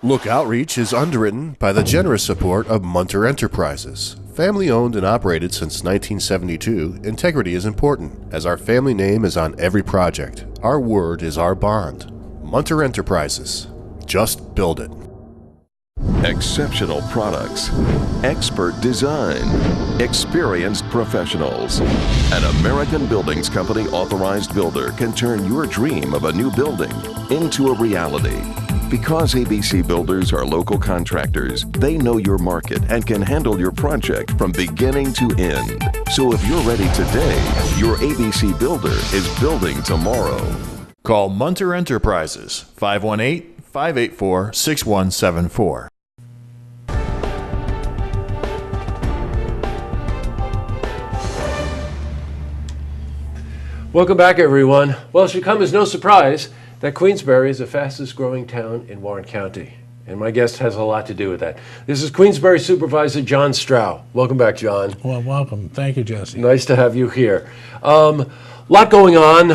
Look Outreach is underwritten by the generous support of Munter Enterprises. Family owned and operated since 1972, integrity is important, as our family name is on every project. Our word is our bond. Munter Enterprises. Just build it. Exceptional products, expert design, experienced professionals. An American Buildings Company authorized builder can turn your dream of a new building into a reality. Because ABC Builders are local contractors, they know your market and can handle your project from beginning to end. So if you're ready today, your ABC Builder is building tomorrow. Call Munter Enterprises, 518-584-6174. Welcome back, everyone. Well, it should come as no surprise that Queensbury is the fastest growing town in Warren County. And my guest has a lot to do with that. This is Queensbury Supervisor John Strough. Welcome back, John. Well, welcome. Thank you, Jesse. Nice to have you here. Lot going on.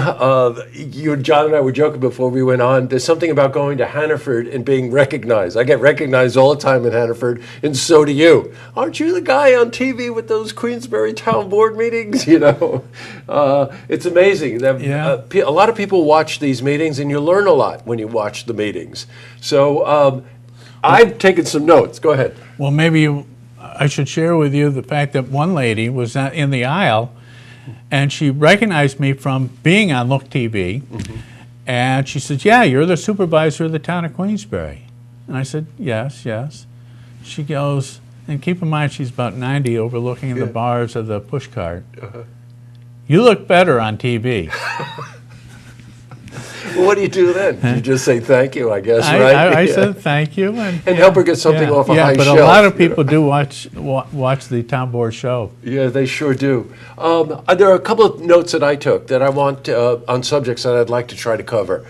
John and I were joking before we went on. There's something about going to Hannaford and being recognized. I get recognized all the time in Hannaford, and so do you. Aren't you the guy on TV with those Queensbury Town Board meetings? You know, it's amazing. Yeah. A lot of people watch these meetings, and you learn a lot when you watch the meetings. So I've taken some notes. Go ahead. Well, maybe I should share with you the fact that one lady was in the aisle, and she recognized me from being on Look TV, and she said, "Yeah, you're the supervisor of the town of Queensbury." And I said, "Yes, yes." She goes, and keep in mind she's about 90, overlooking the bars of the pushcart. "You look better on TV." Well, what do you do then? You just say thank you, I guess, right? I said thank you. And help her get something off a high shelf. Yeah, but a lot of people do watch the town board show. Yeah, they sure do. There are a couple of notes that I took that I want on subjects that I'd like to try to cover.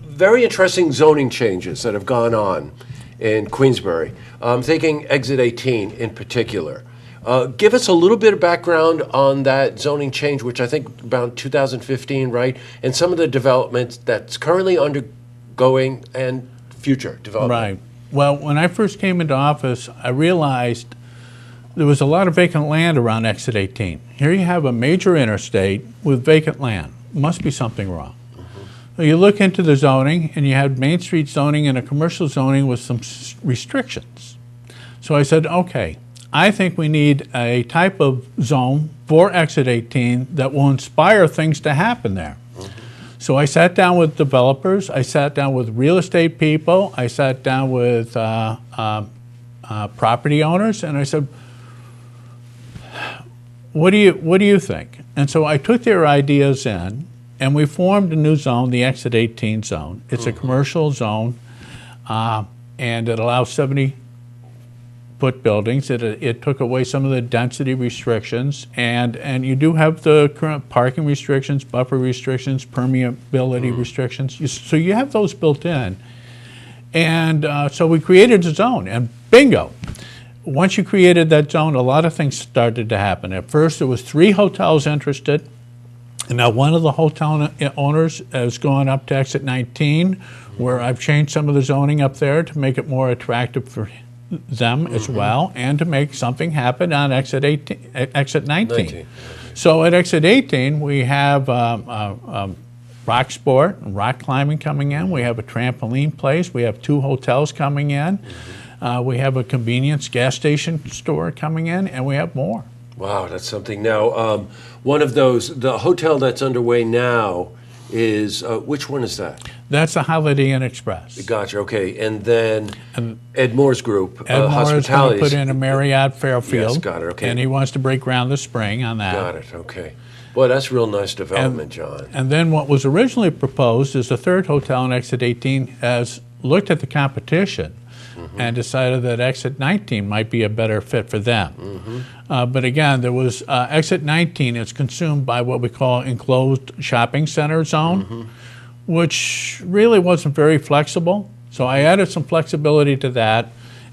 Very interesting zoning changes that have gone on in Queensbury. I'm thinking Exit 18 in particular. Give us a little bit of background on that zoning change, which I think about 2015, right? And some of the developments that's currently undergoing and future development. Right. Well, when I first came into office, I realized there was a lot of vacant land around Exit 18. Here you have a major interstate with vacant land. Must be something wrong. So you look into the zoning, and you have Main Street zoning and a commercial zoning with some restrictions. So I said, okay, I think we need a type of zone for Exit 18 that will inspire things to happen there. So I sat down with developers, I sat down with real estate people, I sat down with property owners, and I said, what do you think? And so I took their ideas in, and we formed a new zone, the Exit 18 zone. It's a commercial zone, and it allows 70-foot buildings. It took away some of the density restrictions, and you do have the current parking restrictions, buffer restrictions, permeability restrictions. So you have those built in. And so we created a zone, and bingo. Once you created that zone, a lot of things started to happen. At first, there was 3 hotels interested. And now one of the hotel owners is going up to Exit 19, where I've changed some of the zoning up there to make it more attractive for them as well, and to make something happen on Exit 19. So at Exit 18, we have rock sport and rock climbing coming in. We have a trampoline place. We have 2 hotels coming in. We have a convenience gas station store coming in, and we have more. Wow, that's something. Now, one of those, the hotel that's underway now is, which one is that? That's the Holiday Inn Express. Gotcha, okay. And then Ed Moore's group, Ed Moore's going to put in a Marriott Fairfield. Yes, got it, okay. And he wants to break ground this spring on that. Got it, okay. Boy, that's real nice development, John. And then what was originally proposed is the 3rd hotel in Exit 18 has looked at the competition and decided that Exit 19 might be a better fit for them. But again, there was Exit 19 is consumed by what we call enclosed shopping center zone, which really wasn't very flexible. So I added some flexibility to that,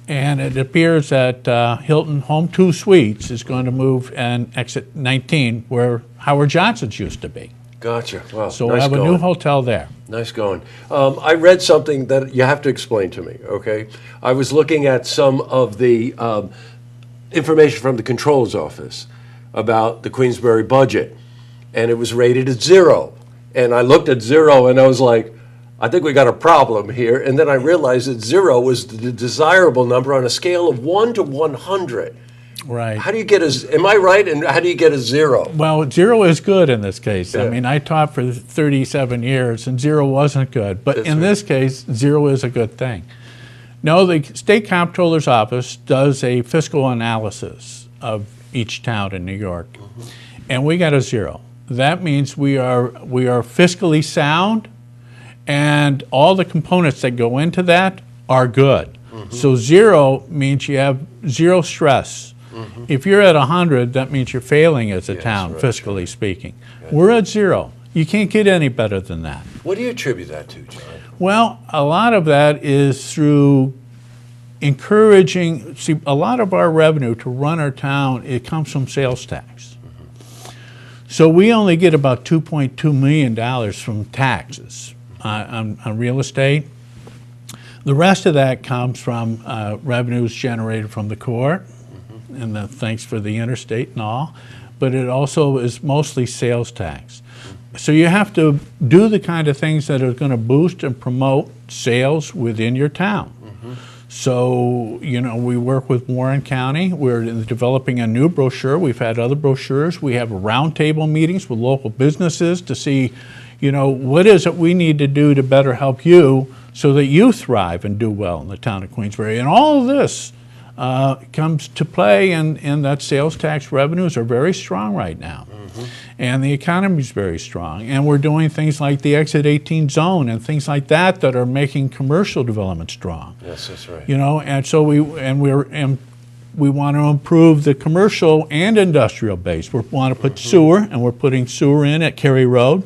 and it appears that Hilton Home 2 Suites is going to move in Exit 19, where Howard Johnson's used to be. Gotcha. Wow. So nice we'll have a going. new hotel there. Nice going. I read something that you have to explain to me, okay? I was looking at some of the information from the Controller's Office about the Queensbury budget, and it was rated at 0. And I looked at 0 and I was like, I think we got a problem here. And then I realized that 0 was the desirable number on a scale of 1 to 100. Right. How do you get am I right? And how do you get a 0? Well, 0 is good in this case. Yeah. I mean, I taught for 37 years, and 0 wasn't good. But That's in right. this case, 0 is a good thing. No, the State Comptroller's Office does a fiscal analysis of each town in New York, and we got a 0. That means we are fiscally sound, and all the components that go into that are good. So 0 means you have 0 stress. If you're at 100, that means you're failing as a town, right, fiscally speaking. We're at 0. You can't get any better than that. What do you attribute that to, John? Well, a lot of that is through encouraging, see, a lot of our revenue to run our town, it comes from sales tax. So we only get about $2.2 million from taxes on real estate. The rest of that comes from revenues generated from the court, and thanks for the interstate and all, but it also is mostly sales tax. So you have to do the kind of things that are going to boost and promote sales within your town. So, you know, we work with Warren County. We're developing a new brochure. We've had other brochures. We have roundtable meetings with local businesses to see, you know, what is it we need to do to better help you so that you thrive and do well in the town of Queensbury. And all of this comes to play, and that sales tax revenues are very strong right now. And the economy is very strong. And we're doing things like the Exit 18 zone and things like that that are making commercial development strong. Yes, that's right. You know, and so we want to improve the commercial and industrial base. We want to put sewer, and we're putting sewer in at Cary Road.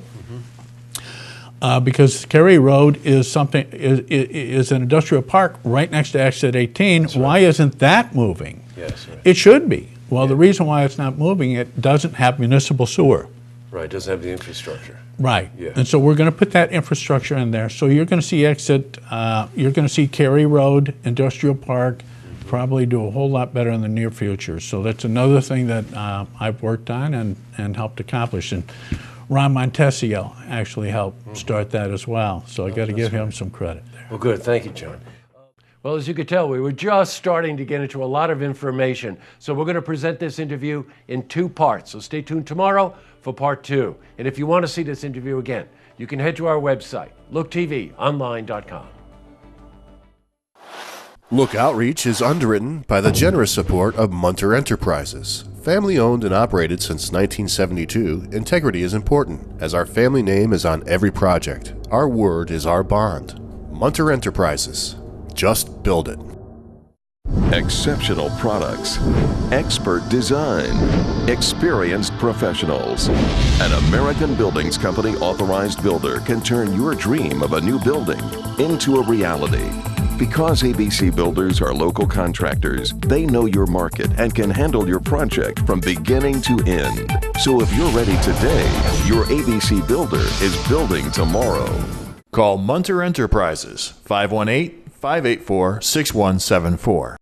Because Cary Road is is an industrial park right next to Exit 18. Why isn't that moving? Yes, right. It should be. Well, the reason why it's not moving, it doesn't have municipal sewer. Right, doesn't have the infrastructure. Right. Yeah. And so we're going to put that infrastructure in there. So you're going to see you're going to see Cary Road, Industrial Park, probably do a whole lot better in the near future. So that's another thing that I've worked on and helped accomplish. And Ron Montesio actually helped start that as well. So I got to give him some credit there. Well, good. Thank you, John. Well, as you could tell, we were just starting to get into a lot of information. So we're going to present this interview in 2 parts. So stay tuned tomorrow for part 2. And if you want to see this interview again, you can head to our website, looktvonline.com. Look Outreach is underwritten by the generous support of Munter Enterprises. Family owned and operated since 1972, integrity is important, as our family name is on every project. Our word is our bond. Munter Enterprises. Just build it. Exceptional products, expert design, experienced professionals. An American Buildings Company authorized builder can turn your dream of a new building into a reality. Because ABC Builders are local contractors, they know your market and can handle your project from beginning to end. So if you're ready today, your ABC Builder is building tomorrow. Call Munter Enterprises, 518-584-6174.